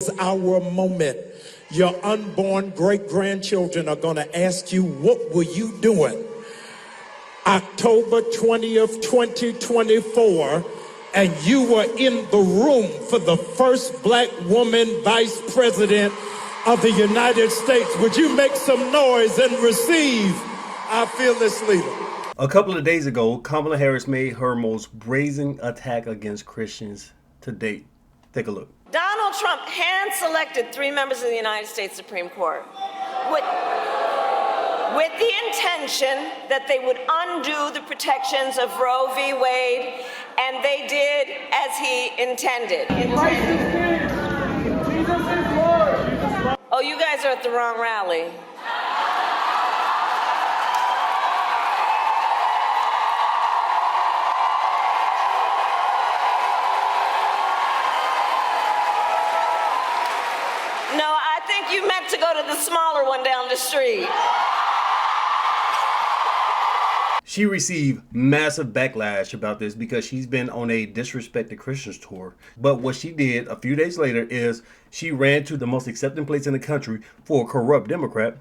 is our moment. Your unborn great-grandchildren are going to ask you, what were you doing October 20th, 2024, and you were in the room for the first black woman vice president of the United States? Would you make some noise and receive our fearless leader? A couple of days ago, Kamala Harris made her most brazen attack against Christians to date. Take a look. Donald Trump hand-selected 3 members of the United States Supreme Court with the intention that they would undo the protections of Roe v. Wade, and they did as he intended. Oh, you guys are at the wrong rally. No, I think you meant to go to the smaller one down the street. She received massive backlash about this because she's been on a Disrespect the Christians tour. But what she did a few days later is she ran to the most accepting place in the country for a corrupt Democrat,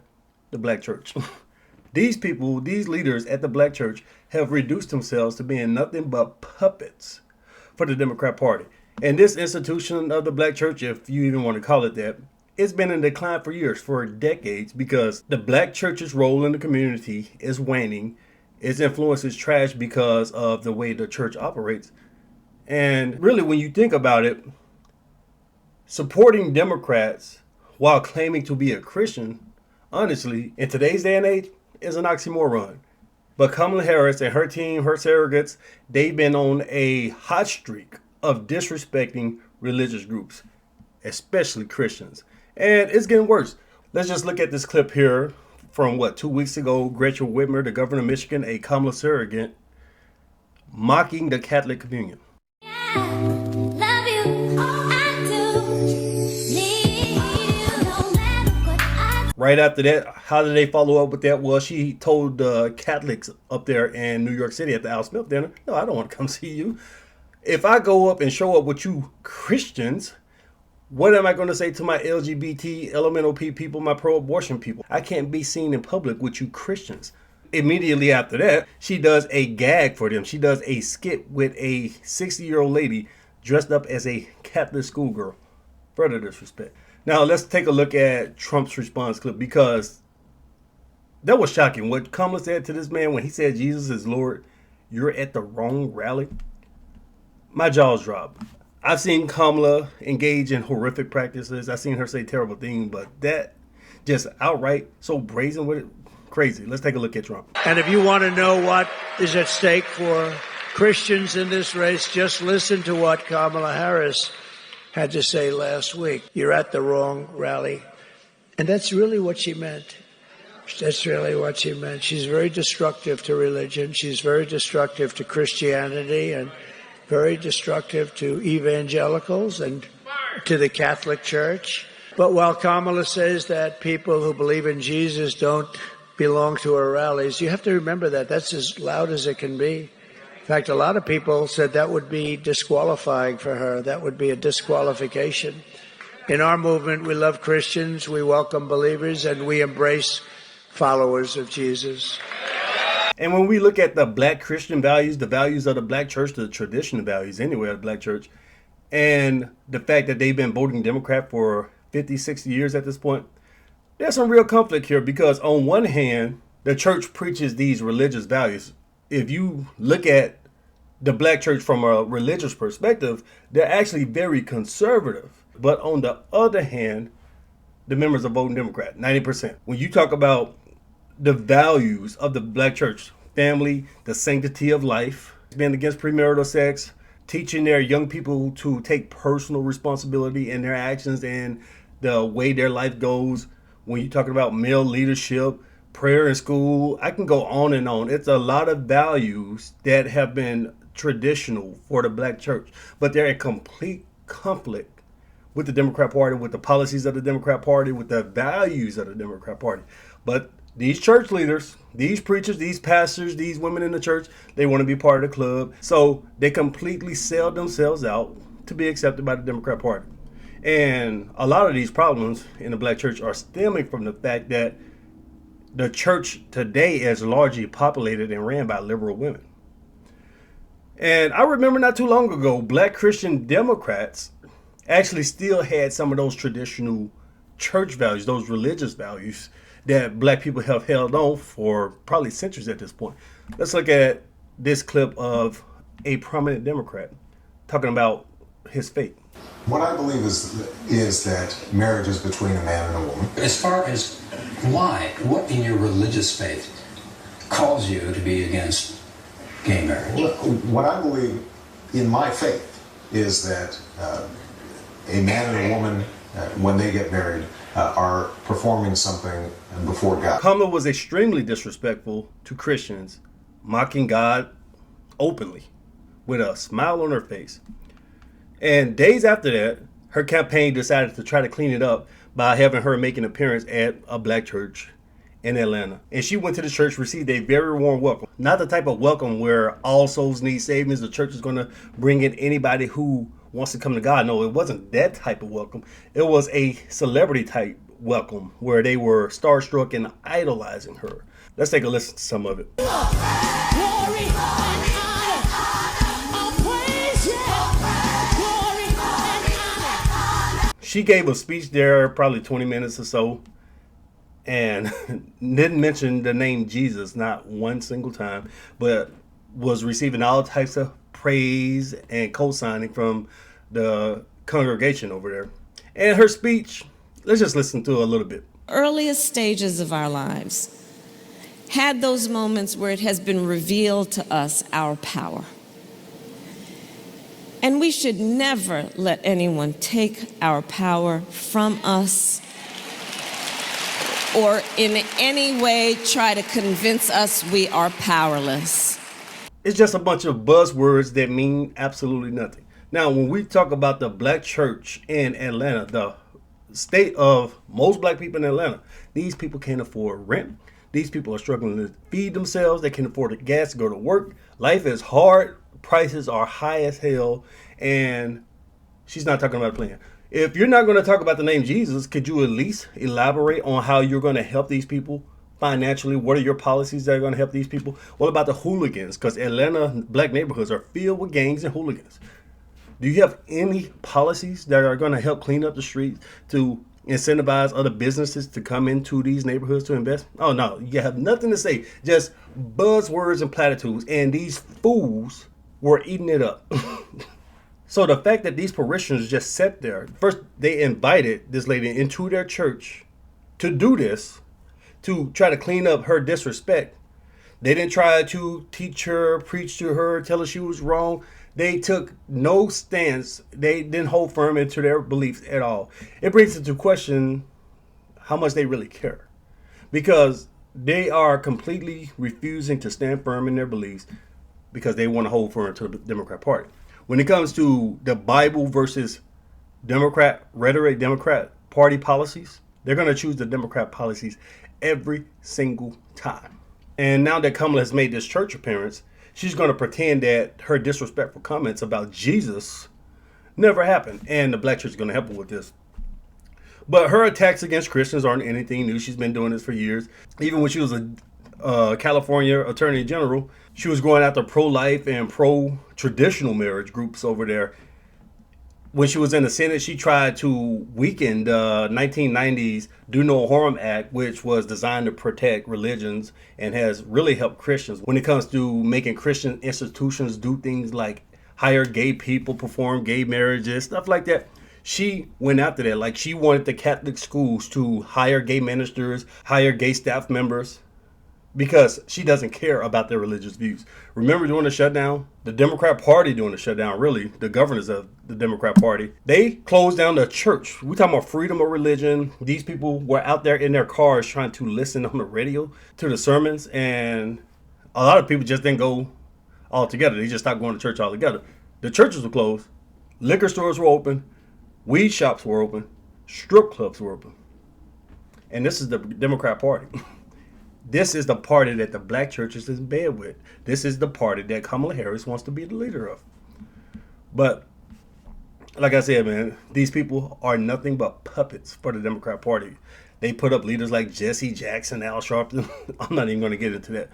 the black church. These people, these leaders at the black church have reduced themselves to being nothing but puppets for the Democrat Party. And this institution of the black church, if you even want to call it that, it's been in decline for years, for decades, because the black church's role in the community is waning. Its influence is trash because of the way the church operates. And really, when you think about it, supporting Democrats while claiming to be a Christian, honestly, in today's day and age, is an oxymoron. But Kamala Harris and her team, her surrogates, they've been on a hot streak of disrespecting religious groups, especially Christians. And it's getting worse. Let's just look at this clip here from 2 weeks ago. Gretchen Whitmer, the governor of Michigan, a Kamala surrogate, mocking the Catholic communion. Right after that, how did they follow up with that? Well, she told Catholics up there in New York City at the Al Smith dinner, no, I don't want to come see you. If I go up and show up with you Christians, what am I going to say to my LGBT, LMNOP people, my pro-abortion people? I can't be seen in public with you Christians. Immediately after that, she does a gag for them. She does a skit with a 60-year-old lady dressed up as a Catholic schoolgirl. Further disrespect. Now, let's take a look at Trump's response clip, because that was shocking. What Kamala said to this man when he said Jesus is Lord, you're at the wrong rally. My jaws dropped. I've seen Kamala engage in horrific practices. I've seen her say terrible things, but that just outright so brazen with it, crazy. Let's take a look at Trump. And if you want to know what is at stake for Christians in this race, just listen to what Kamala Harris had to say last week. You're at the wrong rally. And that's really what she meant. That's really what she meant. She's very destructive to religion. She's very destructive to Christianity, and very destructive to evangelicals and to the Catholic Church. But while Kamala says that people who believe in Jesus don't belong to her rallies, you have to remember that that's as loud as it can be. In fact, a lot of people said that would be disqualifying for her. That would be a disqualification. In our movement, we love Christians, we welcome believers, and we embrace followers of Jesus. And when we look at the black Christian values, the values of the black church, the traditional values anyway of the black church, and the fact that they've been voting Democrat for 50, 60 years at this point, there's some real conflict here, because on one hand, the church preaches these religious values. If you look at the black church from a religious perspective, they're actually very conservative. But on the other hand, the members are voting Democrat, 90%. When you talk about the values of the black church, family, the sanctity of life, being against premarital sex, teaching their young people to take personal responsibility in their actions and the way their life goes. When you're talking about male leadership, prayer in school, I can go on and on. It's a lot of values that have been traditional for the black church, but they're in complete conflict with the Democrat Party, with the policies of the Democrat Party, with the values of the Democrat Party. But these church leaders, these preachers, these pastors, these women in the church, they want to be part of the club. So they completely sell themselves out to be accepted by the Democrat Party. And a lot of these problems in the black church are stemming from the fact that the church today is largely populated and ran by liberal women. And I remember not too long ago, black Christian Democrats actually still had some of those traditional church values, those religious values that black people have held on for probably centuries at this point. Let's look at this clip of a prominent Democrat talking about his faith. What I believe is that marriage is between a man and a woman. As far as why, what in your religious faith calls you to be against gay marriage? What I believe in my faith is that a man and a woman, when they get married, are performing something before God. Kamala was extremely disrespectful to Christians, mocking God openly with a smile on her face. And days after that, her campaign decided to try to clean it up by having her make an appearance at a black church in Atlanta. And she went to the church, received a very warm welcome. Not the type of welcome where all souls need savings. The church is going to bring in anybody who wants to come to God. No, it wasn't that type of welcome. It was a celebrity type welcome where they were starstruck and idolizing her. Let's take a listen to some of it. She gave a speech there, probably 20 minutes or so, and didn't mention the name Jesus not one single time, but was receiving all types of praise and co-signing from the congregation over there. And her speech, let's just listen to a little bit. Earliest stages of our lives had those moments where it has been revealed to us our power. And we should never let anyone take our power from us or in any way try to convince us we are powerless. It's just a bunch of buzzwords that mean absolutely nothing. Now, when we talk about the black church in Atlanta, the state of most black people in Atlanta, these people can't afford rent. These people are struggling to feed themselves. They can't afford the gas to go to work. Life is hard. Prices are high as hell. And she's not talking about a plan. If you're not going to talk about the name Jesus, could you at least elaborate on how you're going to help these people financially? What are your policies that are going to help these people? What about the hooligans? Because Atlanta black neighborhoods are filled with gangs and hooligans. Do you have any policies that are going to help clean up the streets to incentivize other businesses to come into these neighborhoods to invest? Oh, no, you have nothing to say. Just buzzwords and platitudes. And these fools were eating it up. So the fact that these parishioners just sat there, first they invited this lady into their church to do this, to try to clean up her disrespect. They didn't try to teach her, preach to her, tell her she was wrong. They took no stance. They didn't hold firm into their beliefs at all. It brings into question how much they really care, because they are completely refusing to stand firm in their beliefs because they want to hold firm to the Democrat Party. When it comes to the Bible versus Democrat rhetoric, Democrat Party policies, they're going to choose the Democrat policies every single time. And now that Kamala has made this church appearance, she's going to pretend that her disrespectful comments about Jesus never happened. And the black church is going to help her with this. But her attacks against Christians aren't anything new. She's been doing this for years. Even when she was a California Attorney General, she was going after pro-life and pro-traditional marriage groups over there. When she was in the Senate, she tried to weaken the 1990s Do No Harm Act, which was designed to protect religions and has really helped Christians when it comes to making Christian institutions do things like hire gay people, perform gay marriages, stuff like that. She went after that. Like, she wanted the Catholic schools to hire gay ministers, hire gay staff members, because she doesn't care about their religious views. Remember during the shutdown, the Democrat Party during the shutdown, really, the governors of the Democrat Party, they closed down the church. We're talking about freedom of religion. These people were out there in their cars trying to listen on the radio to the sermons, and a lot of people just didn't go altogether. They just stopped going to church altogether. The churches were closed. Liquor stores were open. Weed shops were open. Strip clubs were open. And this is the Democrat Party. This is the party that the black church is in bed with. This is the party that Kamala Harris wants to be the leader of. But Like I said, man, these people are nothing but puppets for the Democrat Party. They put up leaders like Jesse Jackson, Al Sharpton. I'm not even going to get into that.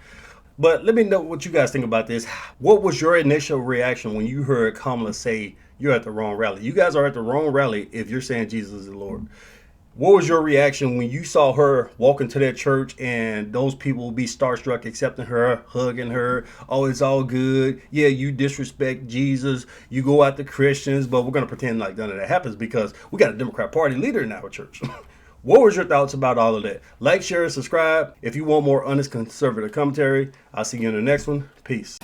But let me know what you guys think about this. What was your initial reaction when you heard Kamala say you're at the wrong rally? You guys are at the wrong rally if you're saying Jesus is the Lord. What was your reaction when you saw her walk into that church and those people be starstruck, accepting her, hugging her? Oh, it's all good. Yeah, you disrespect Jesus. You go after Christians, but we're going to pretend like none of that happens because we got a Democrat Party leader in our church. What was your thoughts about all of that? Like, share, and subscribe. If you want more honest conservative commentary, I'll see you in the next one. Peace.